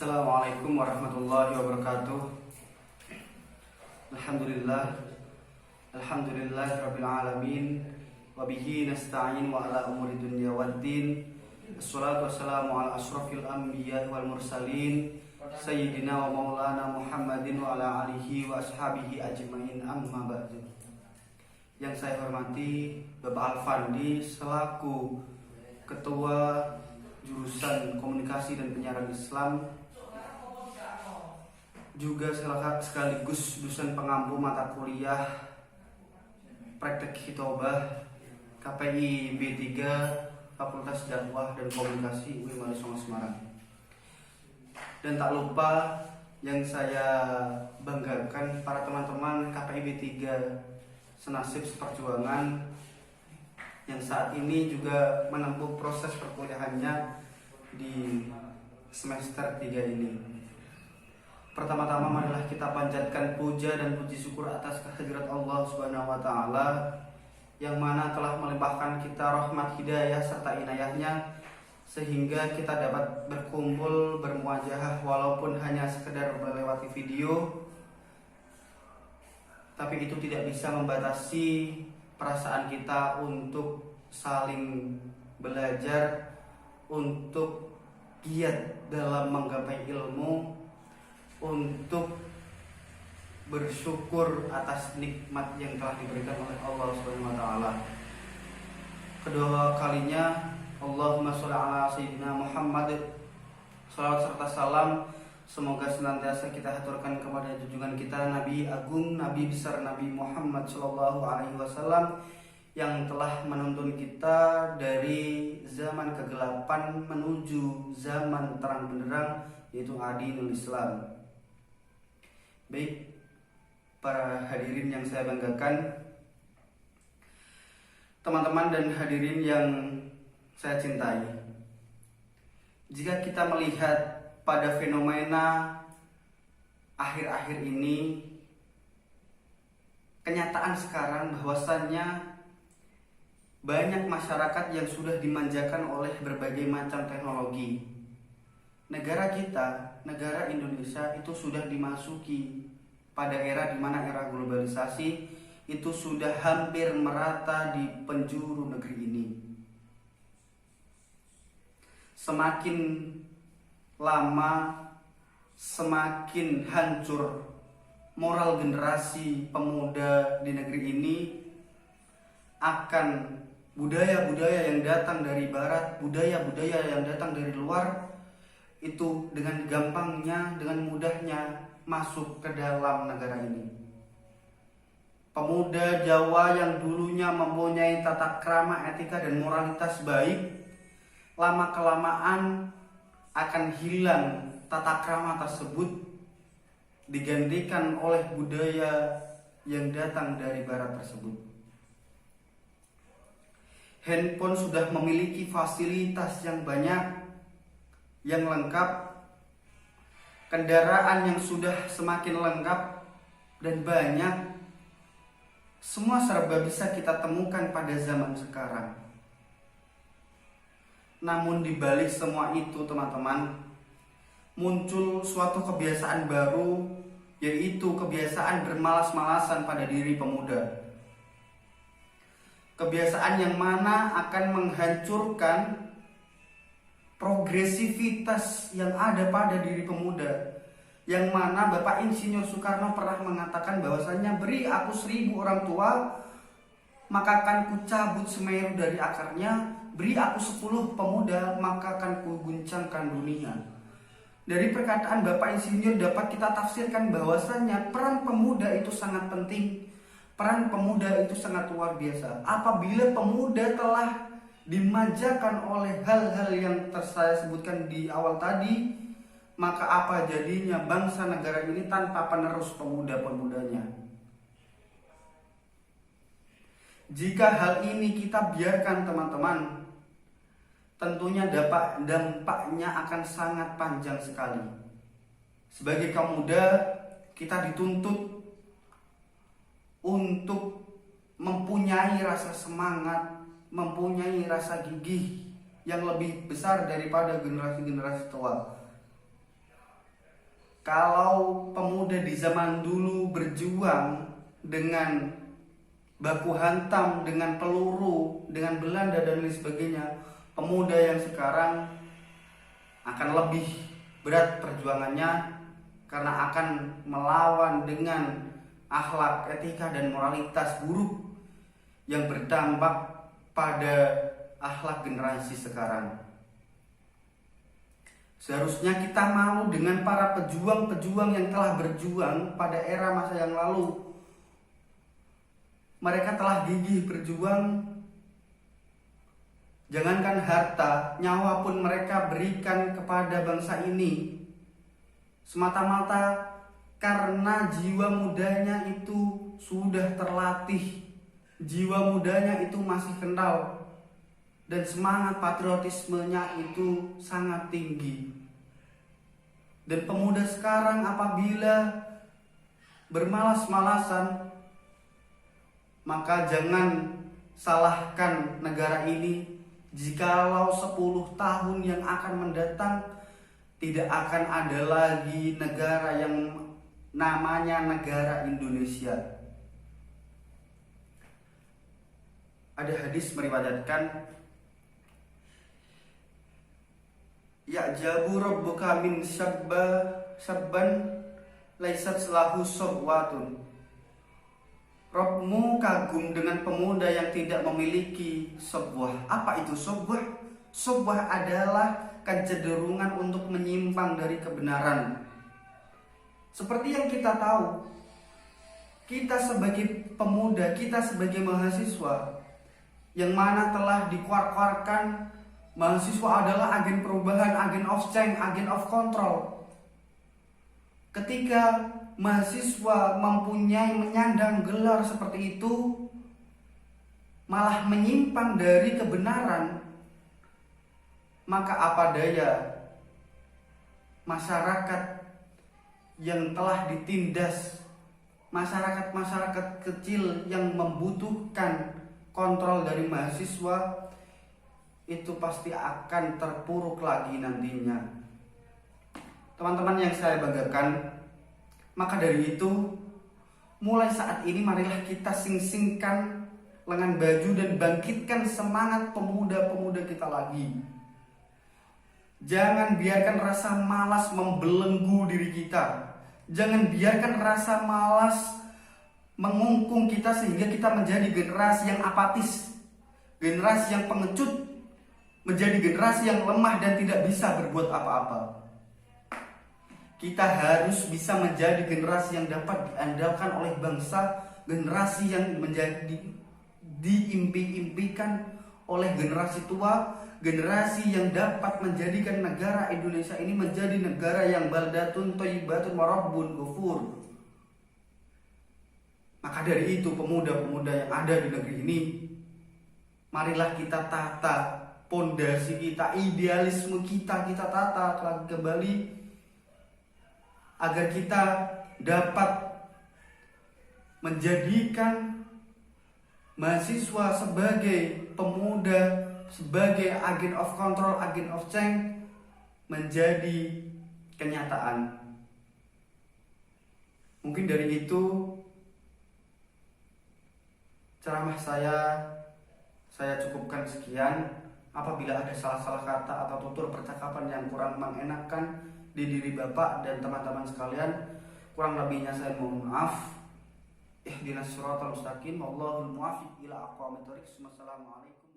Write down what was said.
Assalamualaikum warahmatullahi wabarakatuh. Alhamdulillahirabbil alamin wa bihi nasta'in wa ala umuri dunya waddin. Assalatu wassalamu ala asyrafil anbiya wal mursalin sayyidina wa maulana Muhammadin wa ala alihi wa ashabihi ajmain, amma ba'du. Yang saya hormati Bapak Alfandi selaku Ketua Jurusan Komunikasi dan Penyiaran Islam, juga sekaligus dosen pengampu mata kuliah Praktek Khitobah KPI B3 Fakultas Dakwah dan Komunikasi UIN Songo Semarang. Dan tak lupa yang saya banggakan, para teman-teman KPI B3 senasib seperjuangan yang saat ini juga menempuh proses perkuliahannya di semester 3 ini. Pertama-tama marilah kita panjatkan puja dan puji syukur atas kehadirat Allah Subhanahu wa taala yang mana telah melimpahkan kita rahmat hidayah serta inayahnya sehingga kita dapat berkumpul bermuajahah walaupun hanya sekedar melewati video, tapi itu tidak bisa membatasi perasaan kita untuk saling belajar, untuk giat dalam menggapai ilmu, untuk bersyukur atas nikmat yang telah diberikan oleh Allah Subhanahu wa taala. Kedua kalinya, Allahumma sholli ala sayyidina Muhammad. Salawat serta salam semoga senantiasa kita haturkan kepada junjungan kita Nabi Agung, Nabi besar Nabi Muhammad sallallahu alaihi wasallam yang telah menuntun kita dari zaman kegelapan menuju zaman terang benderang, yaitu Adinul Islam. Baik, para hadirin yang saya banggakan, teman-teman dan hadirin yang saya cintai, jika kita melihat pada fenomena akhir-akhir ini, kenyataan sekarang bahwasannya banyak masyarakat yang sudah dimanjakan oleh berbagai macam teknologi. Negara kita, negara Indonesia itu sudah dimasuki pada era di mana era globalisasi itu sudah hampir merata di penjuru negeri ini. Semakin lama semakin hancur moral generasi pemuda di negeri ini akan budaya-budaya yang datang dari barat, budaya-budaya yang datang dari luar, itu dengan gampangnya, dengan mudahnya masuk ke dalam negara ini. Pemuda Jawa yang dulunya mempunyai tata krama, etika dan moralitas baik, lama-kelamaan akan hilang tata krama tersebut, digantikan oleh budaya yang datang dari barat tersebut. Handphone sudah memiliki fasilitas yang banyak, yang lengkap, kendaraan yang sudah semakin lengkap dan banyak, semua serba bisa kita temukan pada zaman sekarang. Namun di balik semua itu, teman-teman, muncul suatu kebiasaan baru, yaitu kebiasaan bermalas-malasan pada diri pemuda. Kebiasaan yang mana akan menghancurkan progresivitas yang ada pada diri pemuda, yang mana Bapak Insinyur Soekarno pernah mengatakan bahwasannya, beri aku 1000 orang tua, maka akan kucabut Semeru dari akarnya, beri aku 10 pemuda, maka akan kuguncangkan dunia. Dari perkataan Bapak Insinyur dapat kita tafsirkan bahwasannya peran pemuda itu sangat penting, peran pemuda itu sangat luar biasa. Apabila pemuda telah dimanjakan oleh hal-hal yang saya sebutkan di awal tadi, maka apa jadinya bangsa negara ini tanpa penerus pemuda-pemudanya? Jika hal ini kita biarkan, teman-teman, tentunya dampaknya akan sangat panjang sekali. Sebagai kaum muda, kita dituntut untuk mempunyai rasa semangat, mempunyai rasa gigih yang lebih besar daripada generasi-generasi tua. Kalau pemuda di zaman dulu berjuang dengan baku hantam, dengan peluru, dengan Belanda dan lain sebagainya, pemuda yang sekarang akan lebih berat perjuangannya karena akan melawan dengan akhlak, etika, dan moralitas buruk yang berdampak pada akhlak generasi sekarang. Seharusnya kita malu dengan para pejuang-pejuang yang telah berjuang pada era masa yang lalu. Mereka telah gigih berjuang. Jangankan harta, nyawa pun mereka berikan kepada bangsa ini. Semata-mata karena jiwa mudanya itu sudah terlatih. Jiwa mudanya itu masih kental. Dan semangat patriotismenya itu sangat tinggi. Dan pemuda sekarang apabila bermalas-malasan, maka jangan salahkan negara ini jikalau 10 tahun yang akan mendatang tidak akan ada lagi negara yang namanya negara Indonesia. Ada hadis meriwayatkan, ya'jabu rabbuka min sabban laisat lahu sabwatun. Rabbmu kagum dengan pemuda yang tidak memiliki sabwah. Apa itu sabwah? Sabwah adalah kecenderungan untuk menyimpang dari kebenaran. Seperti yang kita tahu, kita sebagai pemuda, kita sebagai mahasiswa yang mana telah dikuar-kuarkan mahasiswa adalah agen perubahan, agen of change, agen of control. Ketika mahasiswa mempunyai menyandang gelar seperti itu, malah menyimpang dari kebenaran, maka apa daya masyarakat yang telah ditindas, masyarakat-masyarakat kecil yang membutuhkan kontrol dari mahasiswa, itu pasti akan terpuruk lagi nantinya. Teman-teman yang saya banggakan, maka dari itu mulai saat ini marilah kita sing-singkan lengan baju dan bangkitkan semangat pemuda-pemuda kita lagi. Jangan biarkan rasa malas membelenggu diri kita. Jangan biarkan rasa malas mengungkung kita sehingga kita menjadi generasi yang apatis, generasi yang pengecut, menjadi generasi yang lemah dan tidak bisa berbuat apa-apa. Kita harus bisa menjadi generasi yang dapat diandalkan oleh bangsa, generasi yang menjadi diimpi-impikan oleh generasi tua, generasi yang dapat menjadikan negara Indonesia ini menjadi negara yang baldatun thayyibatun wa rabbun ghafur. Maka dari itu pemuda-pemuda yang ada di negeri ini, marilah kita tata pondasi kita, idealisme kita tata lagi kembali agar kita dapat menjadikan mahasiswa sebagai pemuda, sebagai agen of control, agen of change menjadi kenyataan. Mungkin dari itu ceramah saya cukupkan sekian. Apabila ada salah-salah kata atau tutur percakapan yang kurang mengenakan di diri Bapak dan teman-teman sekalian, kurang lebihnya saya mohon maaf. Ihdinas siratal mustaqim, wallahul muwaffiq ila aqwamit thoriq. Wassalamualaikum.